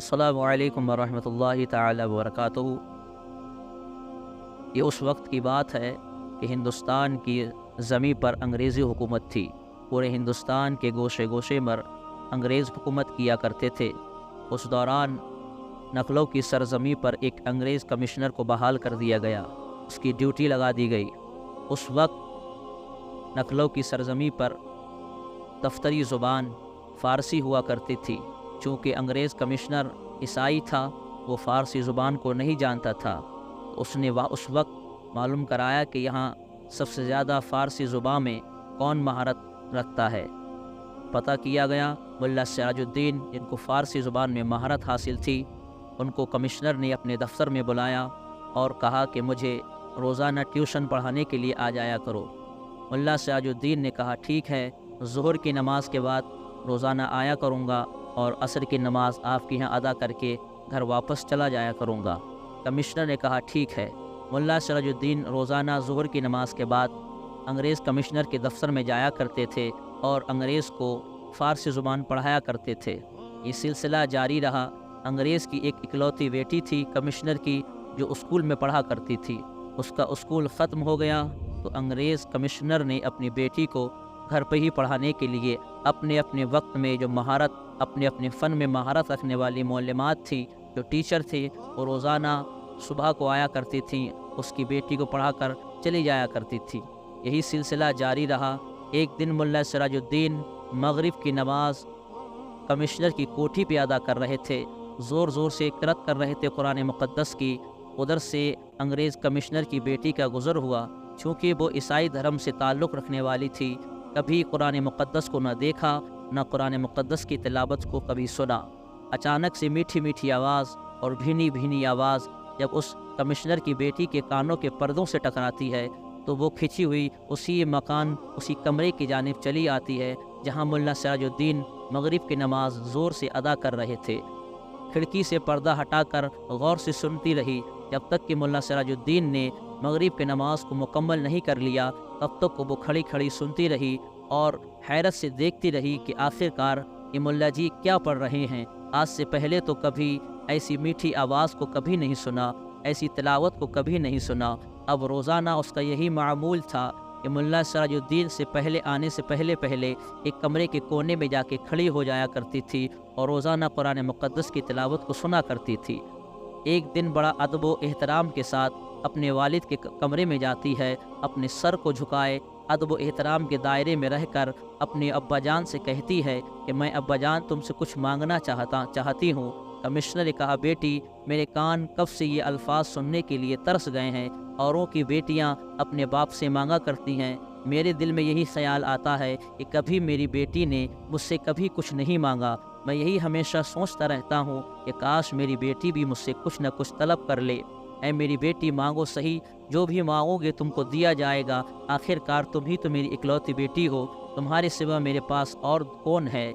अस्सलामु अलैकुम वरहमतुल्लाहि ताला वबरकातुहू। ये उस वक्त की बात है कि हिंदुस्तान की ज़मीं पर अंग्रेज़ी हुकूमत थी। पूरे हिंदुस्तान के गोशे गोशे पर अंग्रेज़ हुकूमत किया करते थे। उस दौरान नकलों की सरजमी पर एक अंग्रेज़ कमिश्नर को बहाल कर दिया गया, उसकी ड्यूटी लगा दी गई। उस वक्त नकलों की सरजमी पर दफ्तरी ज़ुबान फ़ारसी हुआ करती थी। चूँकि अंग्रेज़ कमिश्नर ईसाई था, वो फ़ारसी ज़ुबान को नहीं जानता था। उसने उस वक्त मालूम कराया कि यहाँ सबसे ज़्यादा फ़ारसी ज़ुबान में कौन महारत रखता है। पता किया गया, मुल्ला सिराजुद्दीन, जिनको फ़ारसी ज़ुबान में महारत हासिल थी, उनको कमिश्नर ने अपने दफ्तर में बुलाया और कहा कि मुझे रोज़ाना ट्यूशन पढ़ाने के लिए आ जाया करो। मुल्ला सिराजुद्दीन ने कहा ठीक है, ज़ुहर की नमाज के बाद रोज़ाना आया करूँगा और असर की नमाज़ आपके यहाँ अदा करके घर वापस चला जाया करूँगा। कमिश्नर ने कहा ठीक है। मुल्ला सिराजुद्दीन रोज़ाना ज़ुहर की नमाज के बाद अंग्रेज़ कमिश्नर के दफ्तर में जाया करते थे और अंग्रेज़ को फ़ारसी ज़ुबान पढ़ाया करते थे। ये सिलसिला जारी रहा। अंग्रेज़ की एक इकलौती बेटी थी कमिश्नर की, जो स्कूल में पढ़ा करती थी। उसका स्कूल ख़त्म हो गया तो अंग्रेज़ कमिश्नर ने अपनी बेटी को घर पर ही पढ़ाने के लिए अपने अपने वक्त में जो महारत, अपने अपने फ़न में महारत रखने वाली मौलमात थी, जो टीचर थे, वो रोज़ाना सुबह को आया करती थी, उसकी बेटी को पढ़ाकर चली जाया करती थी। यही सिलसिला जारी रहा। एक दिन मुल्ला सिराजुद्दीन मगरिब की नमाज कमिश्नर की कोठी पे अदा कर रहे थे, ज़ोर ज़ोर से क़िरात कर रहे थे कुरान मुक़द्दस की। उधर से अंग्रेज़ कमिश्नर की बेटी का गुज़र हुआ। चूँकि वो ईसाई धर्म से ताल्लुक़ रखने वाली थी, कभी कुरान मुक़द्दस को न देखा, न कुरान मुक़द्दस की तिलावत को कभी सुना। अचानक से मीठी मीठी आवाज़ और भीनी भीनी आवाज़ जब उस कमिश्नर की बेटी के कानों के पर्दों से टकराती है, तो वो खिंची हुई उसी मकान, उसी कमरे की जानिब चली आती है जहाँ मुल्ला सिराजुद्दीन मगरिब की नमाज ज़ोर से अदा कर रहे थे। खिड़की से पर्दा हटाकर गौर से सुनती रही जब तक कि मुल्ला सिराजुद्दीन ने मगरिब की नमाज को मुकम्मल नहीं कर लिया। तब तक वो खड़ी खड़ी सुनती रही और हैरत से देखती रही कि आखिरकार ये मुल्ला जी क्या पढ़ रहे हैं। आज से पहले तो कभी ऐसी मीठी आवाज़ को कभी नहीं सुना, ऐसी तिलावत को कभी नहीं सुना। अब रोज़ाना उसका यही मामूल था कि मुल्ला सिराजुद्दीन से पहले आने से पहले पहले एक कमरे के कोने में जाके खड़ी हो जाया करती थी और रोज़ाना कुरान मुक़द्दस की तिलावत को सुना करती थी। एक दिन बड़ा अदब व एहतराम के साथ अपने वालिद के कमरे में जाती है। अपने सर को झुकाए अदब व एहतराम के दायरे में रहकर अपने अब्बा जान से कहती है कि मैं अब्बा जान तुमसे कुछ मांगना चाहती हूँ। कमिश्नर ने कहा बेटी, मेरे कान कब से ये अल्फाज सुनने के लिए तरस गए हैं। औरों की बेटियाँ अपने बाप से मांगा करती हैं, मेरे दिल में यही ख्याल आता है कि कभी मेरी बेटी ने मुझसे कभी कुछ नहीं मांगा। मैं यही हमेशा सोचता रहता हूँ कि काश मेरी बेटी भी मुझसे कुछ न कुछ तलब कर ले। ऐ मेरी बेटी, मांगो सही, जो भी मांगोगे तुमको दिया जाएगा। आखिरकार तुम ही तो मेरी इकलौती बेटी हो, तुम्हारे सिवा मेरे पास और कौन है।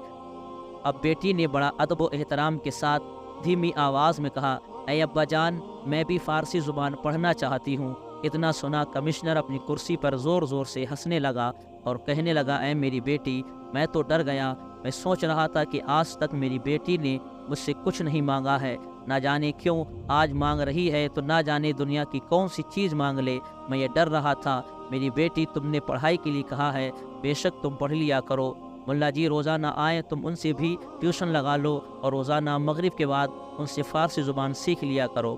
अब बेटी ने बड़ा अदब व एहतराम के साथ धीमी आवाज़ में कहा, ऐ अब्बा जान, मैं भी फ़ारसी ज़ुबान पढ़ना चाहती हूँ। इतना सुना कमिश्नर अपनी कुर्सी पर ज़ोर ज़ोर से हंसने लगा और कहने लगा, ऐ मेरी बेटी, मैं तो डर गया। मैं सोच रहा था कि आज तक मेरी बेटी ने मुझसे कुछ नहीं मांगा है, ना जाने क्यों आज मांग रही है, तो ना जाने दुनिया की कौन सी चीज़ मांग ले। मैं ये डर रहा था। मेरी बेटी, तुमने पढ़ाई के लिए कहा है, बेशक तुम पढ़ लिया करो। मुल्ला जी रोज़ाना आए, तुम उनसे भी ट्यूशन लगा लो और रोज़ाना मगरिब के बाद उनसे फ़ारसी ज़ुबान सीख लिया करो।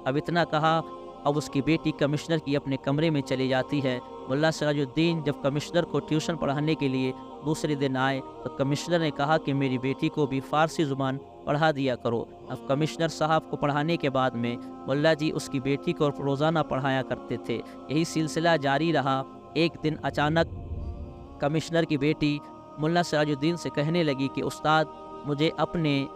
अब इतना कहा, अब उसकी बेटी कमिश्नर की अपने कमरे में चली जाती है। मुल्ला सिराजुद्दीन जब कमिश्नर को ट्यूशन पढ़ाने के लिए दूसरे दिन आए तो कमिश्नर ने कहा कि मेरी बेटी को भी फ़ारसी ज़ुबान पढ़ा दिया करो। अब कमिश्नर साहब को पढ़ाने के बाद में मुल्ला जी उसकी बेटी को रोज़ाना पढ़ाया करते थे। यही सिलसिला जारी रहा। एक दिन अचानक कमिश्नर की बेटी मुल्ला सिराजुद्दीन से कहने लगी कि उस्ताद, मुझे अपने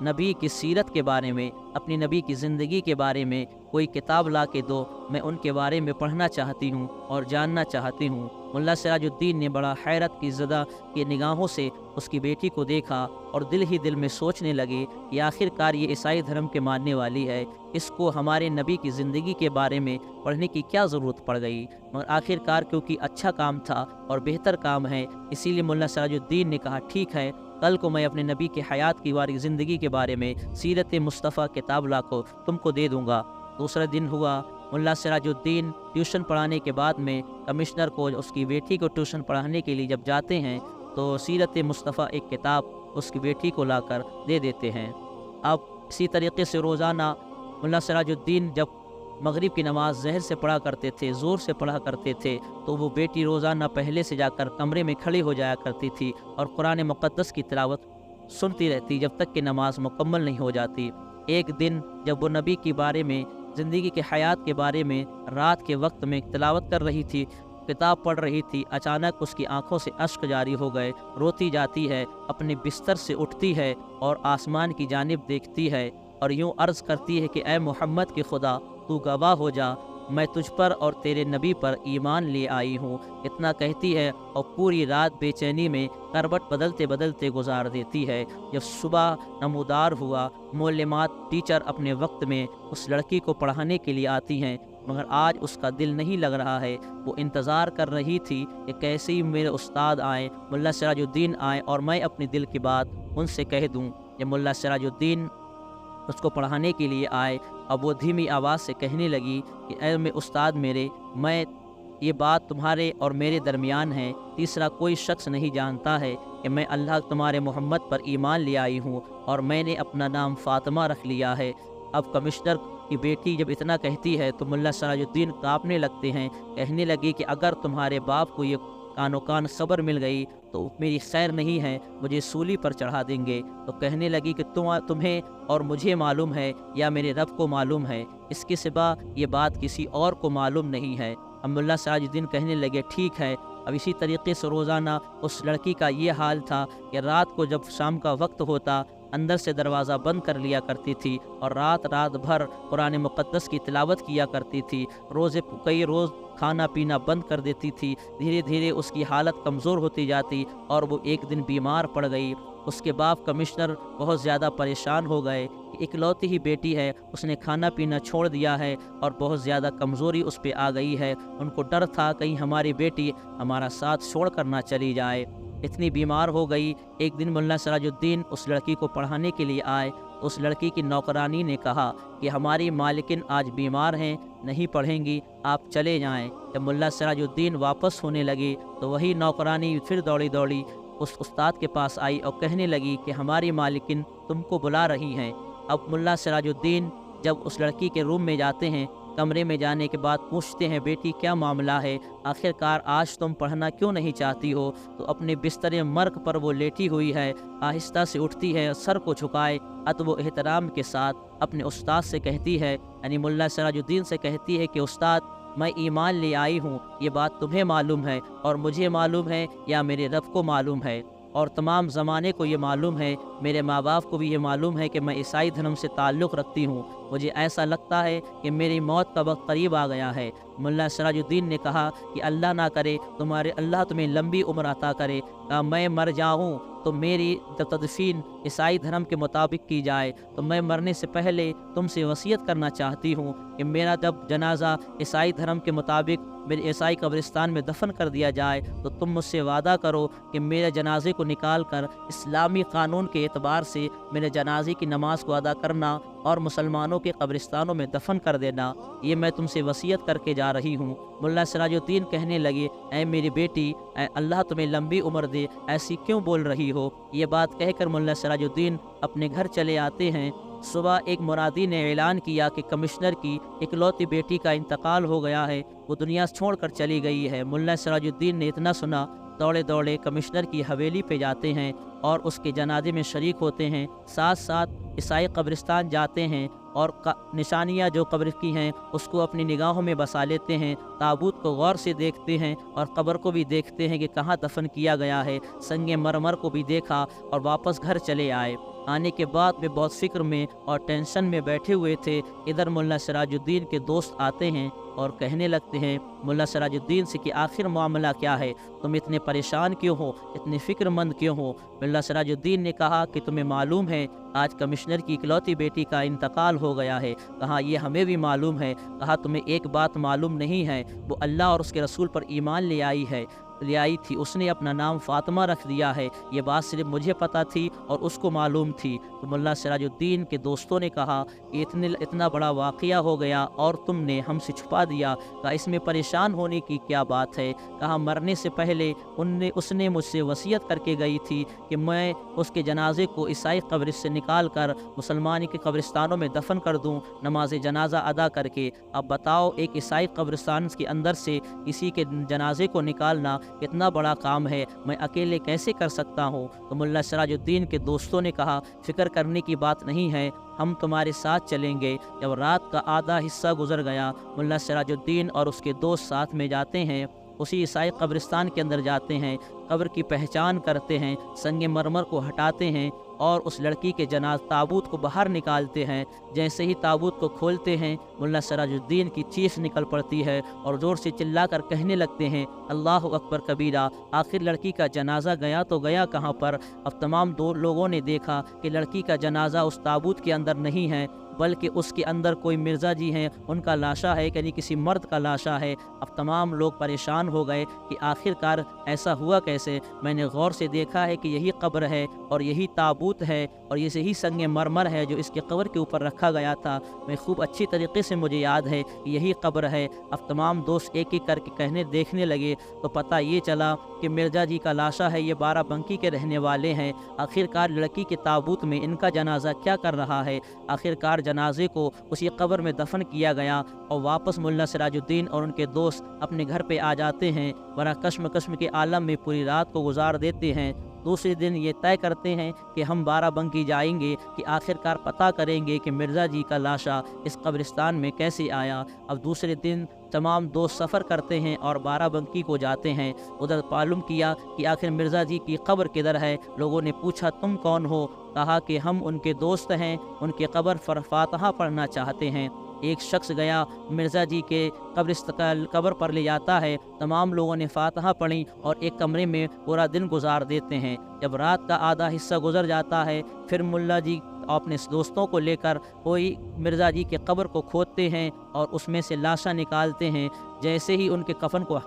नबी की सीरत के बारे में, अपनी नबी की ज़िंदगी के बारे में कोई किताब ला के दो, मैं उनके बारे में पढ़ना चाहती हूँ और जानना चाहती हूँ। मुल्ला सिराजुद्दीन ने बड़ा हैरत की ज़दा की निगाहों से उसकी बेटी को देखा और दिल ही दिल में सोचने लगे कि आखिरकार ये ईसाई धर्म के मानने वाली है, इसको हमारे नबी की ज़िंदगी के बारे में पढ़ने की क्या ज़रूरत पड़ गई। मगर आखिरकार क्योंकि अच्छा काम था और बेहतर काम है, इसीलिए मुल्ला सिराजुद्दीन ने कहा ठीक है, کل کو میں اپنے نبی کے حیات کی واری زندگی کے بارے میں سیرت مصطفیٰ کتاب لا کو تم کو دے دوں گا۔ دوسرا دن ہوا، ملا سراج الدین ٹیوشن پڑھانے کے بعد میں کمشنر کو اس کی بیٹی کو ٹیوشن پڑھانے کے لیے جب جاتے ہیں تو سیرت مصطفیٰ ایک کتاب اس کی بیٹی کو لا کر دے دیتے ہیں۔ اب اسی طریقے سے روزانہ ملا سراج الدین جب مغرب کی نماز ظہر سے پڑھا کرتے تھے، زور سے پڑھا کرتے تھے، تو وہ بیٹی روزانہ پہلے سے جا کر کمرے میں کھڑی ہو جایا کرتی تھی اور قرآن مقدس کی تلاوت سنتی رہتی جب تک کہ نماز مکمل نہیں ہو جاتی۔ ایک دن جب وہ نبی کے بارے میں، زندگی کے حیات کے بارے میں رات کے وقت میں تلاوت کر رہی تھی، کتاب پڑھ رہی تھی، اچانک اس کی آنکھوں سے اشک جاری ہو گئے، روتی جاتی ہے، اپنے بستر سے اٹھتی ہے اور آسمان کی جانب دیکھتی ہے اور یوں عرض کرتی ہے کہ اے محمد کے خدا، تو گواہ ہو جا، میں تجھ پر اور تیرے نبی پر ایمان لے آئی ہوں۔ اتنا کہتی ہے اور پوری رات بے چینی میں کروٹ بدلتے بدلتے گزار دیتی ہے۔ جب صبح نمودار ہوا، معلمات ٹیچر اپنے وقت میں اس لڑکی کو پڑھانے کے لیے آتی ہیں، مگر آج اس کا دل نہیں لگ رہا ہے۔ وہ انتظار کر رہی تھی کہ کیسے ہی میرے استاد آئیں، ملا سراج الدین آئیں اور میں اپنے دل کی بات ان سے کہہ دوں۔ جب ملا سراج الدین اس کو پڑھانے کے لیے آئے، اب وہ دھیمی آواز سے کہنے لگی کہ اے میں استاد میرے، میں یہ بات تمہارے اور میرے درمیان ہے، تیسرا کوئی شخص نہیں جانتا ہے کہ میں اللہ تمہارے محمد پر ایمان لے آئی ہوں اور میں نے اپنا نام فاطمہ رکھ لیا ہے۔ اب کمشنر کی بیٹی جب اتنا کہتی ہے تو ملا سراج الدین کانپنے لگتے ہیں، کہنے لگی کہ اگر تمہارے باپ کو یہ کانو کان خبر مل گئی تو میری خیر نہیں ہے، مجھے سولی پر چڑھا دیں گے۔ تو کہنے لگی کہ تمہیں اور مجھے معلوم ہے یا میرے رب کو معلوم ہے، اس کے سوا یہ بات کسی اور کو معلوم نہیں ہے۔ اب ملا سراج الدین کہنے لگے ٹھیک ہے۔ اب اسی طریقے سے روزانہ اس لڑکی کا یہ حال تھا کہ رات کو جب شام کا وقت ہوتا، اندر سے دروازہ بند کر لیا کرتی تھی اور رات بھر قرآن مقدس کی تلاوت کیا کرتی تھی۔ کئی روز کھانا پینا بند کر دیتی تھی۔ دھیرے دھیرے اس کی حالت کمزور ہوتی جاتی اور وہ ایک دن بیمار پڑ گئی۔ اس کے باپ کمشنر بہت زیادہ پریشان ہو گئے کہ اکلوتی ہی بیٹی ہے، اس نے کھانا پینا چھوڑ دیا ہے اور بہت زیادہ کمزوری اس پہ آ گئی ہے۔ ان کو ڈر تھا کہیں ہماری بیٹی ہمارا ساتھ چھوڑ کر نہ چلی جائے، اتنی بیمار ہو گئی۔ ایک دن ملا سراج الدین اس لڑکی کو پڑھانے کے لیے آئے، اس لڑکی کی نوکرانی نے کہا کہ ہماری مالکن آج بیمار ہیں، نہیں پڑھیں گی، آپ چلے جائیں۔ جب ملا سراج الدین واپس ہونے لگی تو وہی نوکرانی پھر دوڑی اس استاد کے پاس آئی اور کہنے لگی کہ ہماری مالکن تم کو بلا رہی ہیں۔ اب ملا سراج الدین جب اس لڑکی کے روم میں جاتے ہیں، کمرے میں جانے کے بعد پوچھتے ہیں بیٹی کیا معاملہ ہے، آخرکار آج تم پڑھنا کیوں نہیں چاہتی ہو؟ تو اپنے بستر مرگ پر وہ لیٹی ہوئی ہے، آہستہ سے اٹھتی ہے، سر کو جھکائے ادب و احترام کے ساتھ اپنے استاد سے کہتی ہے، یعنی ملا سراج الدین سے کہتی ہے کہ استاد میں ایمان لے آئی ہوں، یہ بات تمہیں معلوم ہے اور مجھے معلوم ہے یا میرے رب کو معلوم ہے اور تمام زمانے کو یہ معلوم ہے، میرے ماں باپ کو بھی یہ معلوم ہے کہ میں عیسائی دھرم سے تعلق رکھتی ہوں، مجھے ایسا لگتا ہے کہ میری موت کا وقت قریب آ گیا ہے۔ ملا سراج الدین نے کہا کہ اللہ نہ کرے اللہ تمہیں لمبی عمر عطا کرے، میں مر جاؤں تو میری تدفین عیسائی دھرم کے مطابق کی جائے، تو میں مرنے سے پہلے تم سے وصیت کرنا چاہتی ہوں کہ میرا جب جنازہ عیسائی دھرم کے مطابق میرے عیسائی قبرستان میں دفن کر دیا جائے تو تم مجھ سے وعدہ کرو کہ میرے جنازے کو نکال کر اسلامی قانون کے اعتبار سے میرے جنازے کی نماز کو ادا کرنا اور مسلمانوں کے قبرستانوں میں دفن کر دینا، یہ میں تم سے وصیت کر کے جا رہی ہوں۔ ملا سراج الدین کہنے لگے اے میری بیٹی، اے اللہ تمہیں لمبی عمر دے، ایسی کیوں بول رہی ہو؟ یہ بات کہہ کر ملا سراج الدین اپنے گھر چلے آتے ہیں۔ صبح ایک منادی نے اعلان کیا کہ کمشنر کی اکلوتی بیٹی کا انتقال ہو گیا ہے، وہ دنیا چھوڑ کر چلی گئی ہے۔ ملا سراج الدین نے اتنا سنا، دوڑے کمشنر کی حویلی پہ جاتے ہیں اور اس کے جنازے میں شریک ہوتے ہیں، ساتھ ساتھ عیسائی قبرستان جاتے ہیں اور نشانیاں جو قبر کی ہیں اس کو اپنی نگاہوں میں بسا لیتے ہیں، تابوت کو غور سے دیکھتے ہیں اور قبر کو بھی دیکھتے ہیں کہ کہاں دفن کیا گیا ہے، سنگ مرمر کو بھی دیکھا اور واپس گھر چلے آئے۔ آنے کے بعد میں بہت فکر میں اور ٹینشن میں بیٹھے ہوئے تھے، ادھر ملا سراج الدین کے دوست آتے ہیں اور کہنے لگتے ہیں ملا سراج الدین سے کہ آخر معاملہ کیا ہے، تم اتنے پریشان کیوں ہو، اتنے فکر مند کیوں ہو؟ ملا سراج الدین نے کہا کہ تمہیں معلوم ہے آج کمشنر کی اکلوتی بیٹی کا انتقال ہو گیا ہے۔ کہا یہ ہمیں بھی معلوم ہے۔ کہا تمہیں ایک بات معلوم نہیں ہے، وہ اللہ اور اس کے رسول پر ایمان لے آئی ہے، ले आई थी उसने अपना नाम फ़ातिमा रख दिया है, ये बात सिर्फ मुझे पता थी और उसको मालूम थी। तो मुल्ला सिराजुद्दीन के दोस्तों ने कहा कि इतना बड़ा वाक़या हो गया और तुमने हमसे छुपा दिया। कहा इसमें परेशान होने की क्या बात है। कहा मरने से पहले उसने मुझसे वसीयत करके गई थी कि मैं उसके जनाजे को ईसाई कब्र से निकाल कर मुसलमान के कब्रिस्तानों में दफन कर दूं नमाज जनाजा अदा करके। अब बताओ एक ईसाई कब्रिस्तान के अंदर से किसी के जनाजे को निकालना कितना बड़ा काम है, मैं अकेले कैसे कर सकता हूँ। तो मुल्ला सिराजुद्दीन के दोस्तों ने कहा फिक्र करने की बात नहीं है, हम तुम्हारे साथ चलेंगे। जब रात का आधा हिस्सा गुजर गया, मुल्ला सिराजुद्दीन और उसके दोस्त साथ में जाते हैं, उसी ईसाई कब्रिस्तान के अंदर जाते हैं, कब्र की पहचान करते हैं, संगे मरमर को हटाते हैं और उस लड़की के ताबूत को बाहर निकालते हैं। जैसे ही ताबूत को खोलते हैं, मुल्ला सिराजुद्दीन की चीख निकल पड़ती है और ज़ोर से चिल्लाकर कहने लगते हैं अल्लाह अकबर कबीरा। आखिर लड़की का जनाजा गया तो गया कहाँ पर। अब तमाम दो लोगों ने देखा कि लड़की का जनाजा उस ताबूत के अंदर नहीं है, बल्कि उसके अंदर कोई मिर्ज़ा जी हैं, उनका लाशा है, यानी किसी मर्द का लाशा है। अब तमाम लोग परेशान हो गए कि आखिरकार ऐसा हुआ कैसे। मैंने गौर से देखा है कि यही कब्र है और यही ताबूत है और ये यही संगे मरमर है जो इसके कब्र के ऊपर रखा गया था। मैं खूब अच्छी तरीके से मुझे याद है कि यही कब्र है। अब तमाम दोस्त एक एक करके देखने लगे तो पता ये चला कि मिर्ज़ा जी का लाशा है, ये बाराबंकी के रहने वाले हैं। आखिरकार लड़की के ताबूत में इनका जनाजा क्या कर रहा है। आखिरकार जनाजे को उसी कब्र में दफन किया गया और वापस मुल्ला सिराजुद्दीन और उनके दोस्त अपने घर पे आ जाते हैं। बड़ा कश्म के आलम में पूरी रात को गुजार देते हैं। दूसरे दिन ये तय करते हैं कि हम बाराबंकी जाएंगे कि आखिरकार पता करेंगे कि मिर्ज़ा जी का लाशा इस कब्रिस्तान में कैसे आया। अब दूसरे दिन तमाम दोस्त सफ़र करते हैं और बाराबंकी को जाते हैं। उधर मालूम किया कि आखिर मिर्ज़ा जी की कब्र किधर है। लोगों ने पूछा तुम कौन हो। कहा कि हम उनके दोस्त हैं, उनके कब्र पर फातिहा पढ़ना चाहते हैं। एक शख्स गया मिर्ज़ा जी के कब्र पर ले जाता है। तमाम लोगों ने फातिहा पढ़ी और एक कमरे में पूरा दिन गुजार देते हैं। जब रात का आधा हिस्सा गुजर जाता है, फिर मुल्ला जी अपने दोस्तों को लेकर कोई मिर्ज़ा जी के कब्र को खोदते हैं और उसमें से लाशा निकालते हैं। जैसे ही उनके कफन को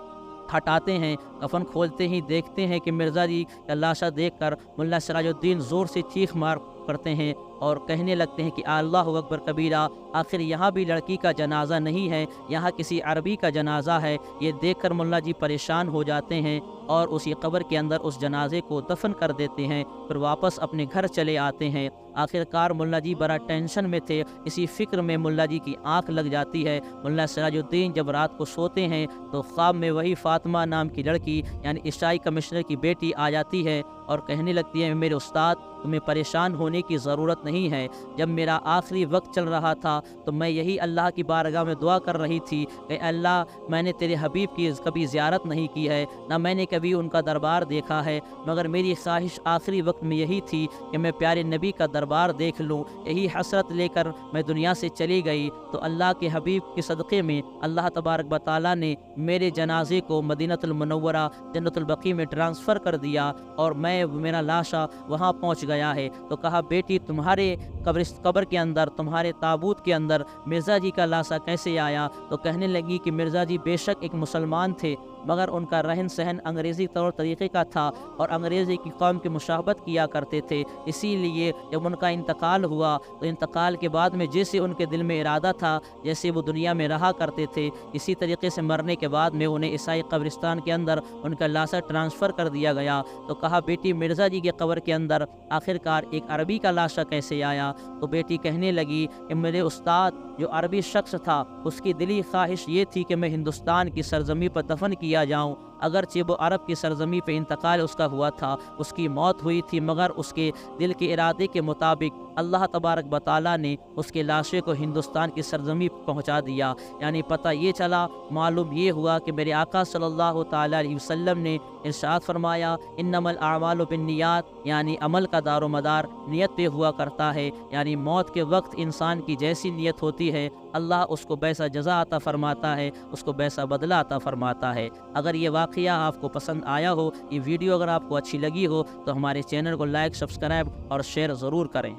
हटाते हैं, कफन खोलते ही देखते हैं कि मिर्ज़ा जी का लाशा देखकर मुल्ला सिराजुद्दीन ज़ोर से चीख मार करते हैं और कहने लगते हैं कि अल्लाह अकबर कबीरा। आखिर यहाँ भी लड़की का जनाजा नहीं है, यहाँ किसी अरबी का जनाजा है। ये देखकर मुल्ला जी परेशान हो जाते हैं और उसी कब्र के अंदर उस जनाजे को दफन कर देते हैं। फिर वापस अपने घर चले आते हैं। आखिरकार मुल्ला जी बड़ा टेंशन में थे। इसी फिक्र में मुल्ला जी की आंख लग जाती है। मुल्ला सिराजुद्दीन जब रात को सोते हैं तो ख्वाब में वही फातिमा नाम की लड़की यानी ईसाई कमिश्नर की बेटी आ जाती है और कहने लगती है मेरे उस्ताद तुम्हें परेशान होने की ज़रूरत नहीं है। जब मेरा आखिरी वक्त चल रहा था तो मैं यही अल्लाह की बारगाह में दुआ कर रही थी कि अल्लाह मैंने तेरे हबीब की कभी ज़ियारत नहीं की है, ना मैंने कभी उनका दरबार देखा है, मगर मेरी ख्वाहिश आखिरी वक्त में यही थी कि मैं प्यारे नबी का दरबार देख लूँ। यही हसरत लेकर मैं दुनिया से चली गई तो अल्लाह के हबीब के सदक़े में अल्लाह तबारक व तआला ने मेरे जनाजे को मदीनतुल मुनव्वरा जन्नतुल बकी में ट्रांसफ़र कर दिया और मेरा लाशा वहाँ पहुँच गया है। तो कहा बेटी तुम्हारे कब्र के अंदर, तुम्हारे ताबूत के अंदर मिर्ज़ा जी का लाशा कैसे आया। तो कहने लगी कि मिर्ज़ा जी बेशक एक मुसलमान थे, मगर उनका रहन सहन अंग्रेज़ी तौर तरीक़े का था और अंग्रेज़ी की कौम की मुशाबत किया करते थे। इसीलिए जब उनका इंतकाल हुआ तो इंतकाल के बाद में जैसे उनके दिल में इरादा था, जैसे वो दुनिया में रहा करते थे, इसी तरीके से मरने के बाद में उन्हें ईसाई कब्रिस्तान के अंदर उनका लाशा ट्रांसफ़र कर दिया गया। तो कहा बेटी मिर्ज़ा जी के कब्र के अंदर आखिरकार एक अरबी का लाशा कैसे आया। तो बेटी कहने लगी कि मेरे उस्ताद जो अरबी शख्स था उसकी दिली ख्वाहिश ये थी कि मैं हिंदुस्तान की सरजमी पर दफन किया जाऊं। अगरचे वो अरब की सरजमी पे इंतकाल उसका हुआ था, उसकी मौत हुई थी, मगर उसके दिल के इरादे के मुताबिक अल्लाह तबारक व तआला ने उसके लाशे को हिंदुस्तान की सरजमी पर पहुँचा दिया। यानी पता ये चला, मालूम ये हुआ कि मेरे आका सल्लल्लाहु ताला अलैहि वसल्लम ने इरशाद फरमाया इन्नमल आमालु बिन्नियात, यानी अमल का दारो मदार नियत पे हुआ करता है। यानी मौत के वक्त इंसान की जैसी नियत होती है अल्लाह उसको वैसा जज़ा अता फरमाता है, उसको वैसा बदला अता फरमाता है। अगर ये वाक़या आपको पसंद आया हो, ये वीडियो अगर आपको अच्छी लगी हो तो हमारे चैनल को लाइक, सब्सक्राइब और शेयर ज़रूर करें।